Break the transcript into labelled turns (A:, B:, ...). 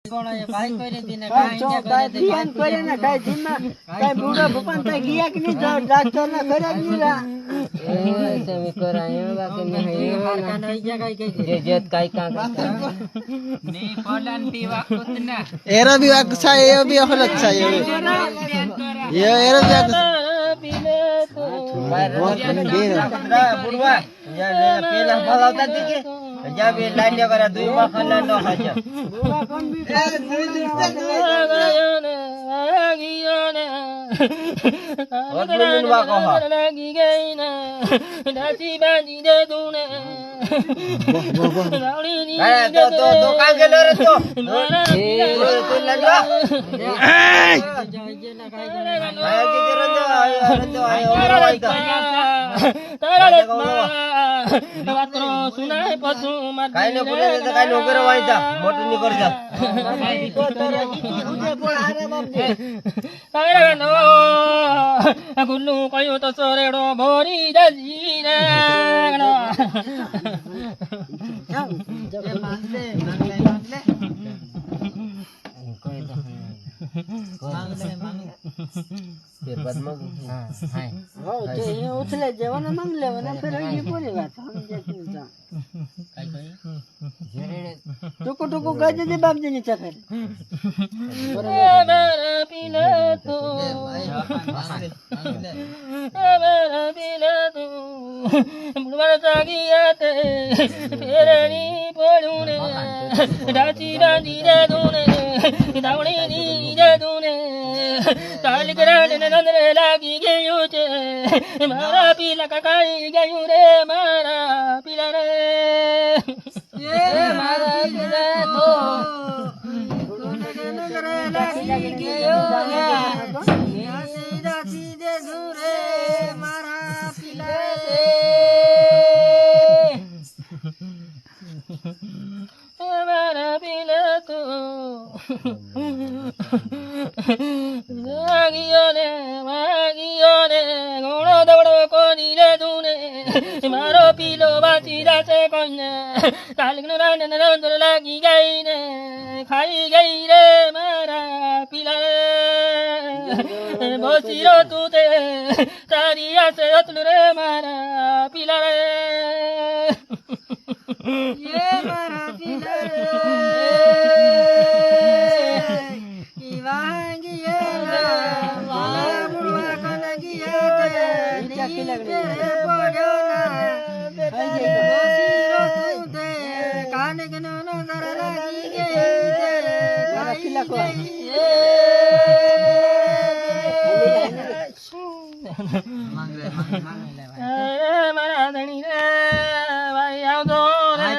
A: काय करे ना काय जिम्मा काय बूढ़ा भूपन तय गया कि नहीं डॉक्टर ना करे नहीं रा
B: ऐसे में करायो बाकी नहीं
A: का नहीं जगह के
B: जेत काय का
A: नहीं पलन पीवा कुतना
C: एरा भी अच्छा है ये भी अच्छा है ये एरा भी अच्छा
B: बुढ़वा पेला भगावता दिखे जब ये लालिया करा दुई मखना न खाजा और बोलुनवा कहा
A: लगी गई ना डाची बाजी दे दूने
B: अरे तो काम के लो रे तो तू लड़वा आया की रंदो
A: वात्रो सुनाय पसु मत
B: काय न बोले तो काय नोकर वाईता मोठं नि करजा
A: काय नो गुल्लू कयो तो सोरेडो भोरी दजीना उठले जेवण मागले ना फिर ये बोले बात हम जैसे टुकु टुकु गज दे बाप जी नीचे फिर मेरा पीला तू मेरा पीला तू बुढ़वा जागी आते तेरे नी पड़ूने डाची बाजी दे दूने दावड़ी नी दे दूने ताल कराने नंदरे लागी गयो छे मारा पीला काकाई गयो रे मारा पीला रे ये मारा पीला तो नंदरे लागी गयो रे डाची दे दूरे मारा पीला रे मारा पीला तो मागियोने घोड़ो दौड़ो को नीले दूने मारो पीलो बाची जाते कोने कालिक रान नंदर लागी गई ने खाई गई रे मारा पीला बोसीरो तूते तारिया से अतल रे मारा पीला रे ये मारा पीला रे मारा धनी रे भाई आओ दो रे